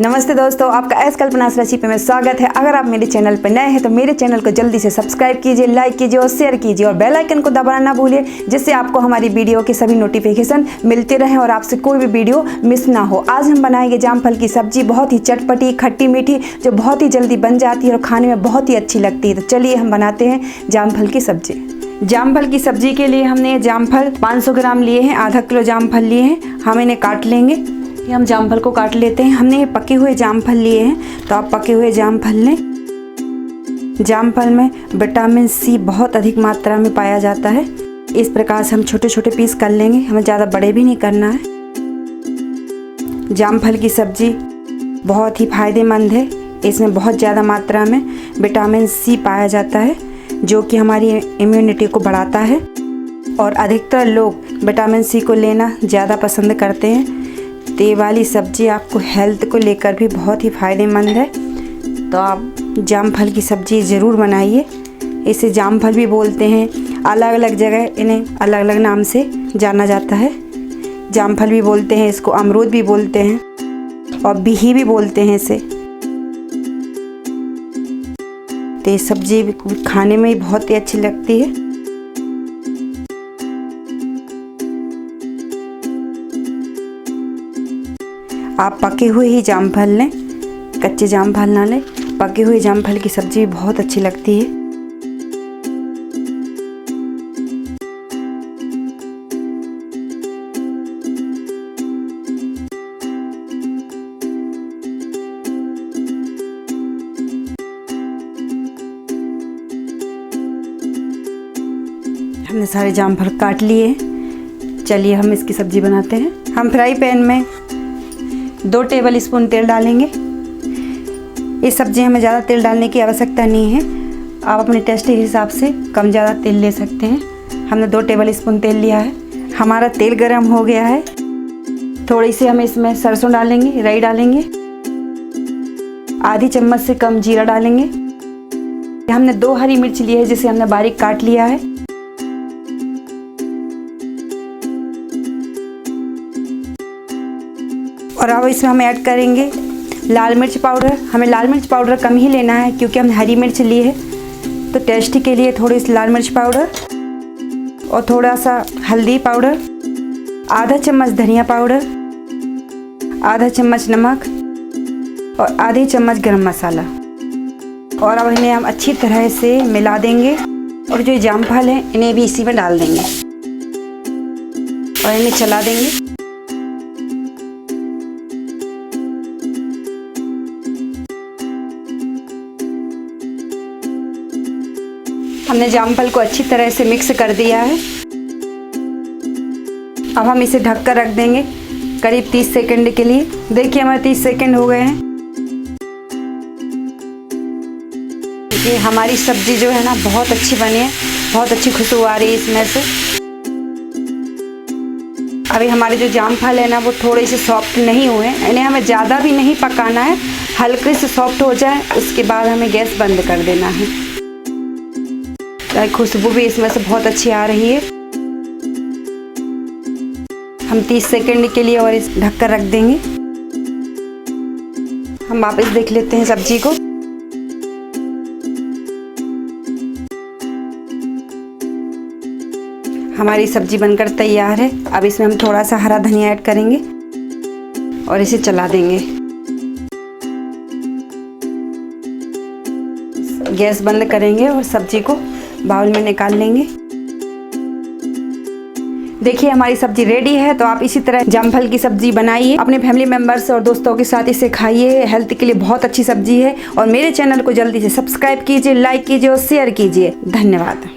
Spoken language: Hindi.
नमस्ते दोस्तों, आपका S.Kalpana रेसिपी में स्वागत है। अगर आप मेरे चैनल पर नए हैं तो मेरे चैनल को जल्दी से सब्सक्राइब कीजिए, लाइक कीजिए और शेयर कीजिए और बेल आइकन को दबाना ना भूलिए, जिससे आपको हमारी वीडियो के सभी नोटिफिकेशन मिलते रहें और आपसे कोई भी वीडियो मिस ना हो। आज हम बनाएंगे जामफल की सब्जी, बहुत ही चटपटी, खट्टी मीठी, जो बहुत ही जल्दी बन जाती है और खाने में बहुत ही अच्छी लगती है। तो चलिए हम बनाते हैं जामफल की सब्जी। जामफल की सब्जी के लिए हमने जामफल 500 ग्राम लिए हैं, आधा किलो जामफल लिए हैं। हम इन्हें काट लेंगे। ये हम जामफल को काट लेते हैं। हमने ये पके हुए जामफल लिए हैं, तो आप पके हुए जामफल लें। जामफल में विटामिन सी बहुत अधिक मात्रा में पाया जाता है। इस प्रकार से हम छोटे छोटे पीस कर लेंगे, हमें ज़्यादा बड़े भी नहीं करना है। जामफल की सब्जी बहुत ही फायदेमंद है। इसमें बहुत ज़्यादा मात्रा में विटामिन सी पाया जाता है, जो कि हमारी इम्यूनिटी को बढ़ाता है और अधिकतर लोग विटामिन सी को लेना ज़्यादा पसंद करते हैं। तो ये वाली सब्ज़ी आपको हेल्थ को लेकर भी बहुत ही फ़ायदेमंद है। तो आप जामफल की सब्ज़ी ज़रूर बनाइए। इसे जामफल भी बोलते हैं, अलग अलग जगह इन्हें अलग अलग नाम से जाना जाता है। जामफल भी बोलते हैं इसको, अमरूद भी बोलते हैं और बिही भी बोलते हैं इसे। तो ये सब्ज़ी खाने में ही बहुत ही अच्छी लगती है। आप पके हुए ही जामफल लें, कच्चे जामफल ना लें। पके हुए जामफल की सब्ज़ी बहुत अच्छी लगती है। हमने सारे जामफल काट लिए। चलिए हम इसकी सब्ज़ी बनाते हैं। हम फ्राई पैन में 2 टेबल स्पून तेल डालेंगे। इस सब्ज़ी में ज़्यादा तेल डालने की आवश्यकता नहीं है, आप अपने टेस्ट के हिसाब से कम ज़्यादा तेल ले सकते हैं। हमने 2 टेबल स्पून तेल लिया है। हमारा तेल गरम हो गया है। थोड़ी सी हम इसमें सरसों डालेंगे, राई डालेंगे, आधी चम्मच से कम जीरा डालेंगे। हमने 2 हरी मिर्च ली है, जिसे हमने बारीक काट लिया है। और अब इसमें हम ऐड करेंगे लाल मिर्च पाउडर। हमें लाल मिर्च पाउडर कम ही लेना है, क्योंकि हमने हरी मिर्च ली है। तो टेस्ट के लिए थोड़ी सी लाल मिर्च पाउडर और थोड़ा सा हल्दी पाउडर, आधा चम्मच धनिया पाउडर, आधा चम्मच नमक और आधी चम्मच गरम मसाला। और अब इन्हें हम अच्छी तरह से मिला देंगे। और जो जामफल है इन्हें भी इसी में डाल देंगे और इन्हें चला देंगे। हमने जामफल को अच्छी तरह से मिक्स कर दिया है। अब हम इसे ढक कर रख देंगे करीब 30 सेकंड के लिए। देखिए हमारे 30 सेकंड हो गए हैं। ये हमारी सब्जी जो है ना बहुत अच्छी बनी है, बहुत अच्छी खुशबू आ रही है इसमें से। अभी हमारे जो जामफल है ना वो थोड़े से सॉफ्ट नहीं हुए हैं, इन्हें हमें ज़्यादा भी नहीं पकाना है, हल्के से सॉफ्ट हो जाए उसके बाद हमें गैस बंद कर देना है। खुशबू भी इसमें से बहुत अच्छी आ रही है। हम 30 सेकंड के लिए और इस ढक कर रख देंगे। हम वापस देख लेते हैं सब्जी को। हमारी सब्जी बनकर तैयार है। अब इसमें हम थोड़ा सा हरा धनिया ऐड करेंगे और इसे चला देंगे। गैस बंद करेंगे और सब्जी को बाउल में निकाल लेंगे। देखिए हमारी सब्जी रेडी है। तो आप इसी तरह जामफल की सब्जी बनाइए, अपने फैमिली मेंबर्स और दोस्तों के साथ इसे खाइए। हेल्थ के लिए बहुत अच्छी सब्जी है। और मेरे चैनल को जल्दी से सब्सक्राइब कीजिए, लाइक कीजिए और शेयर कीजिए। धन्यवाद।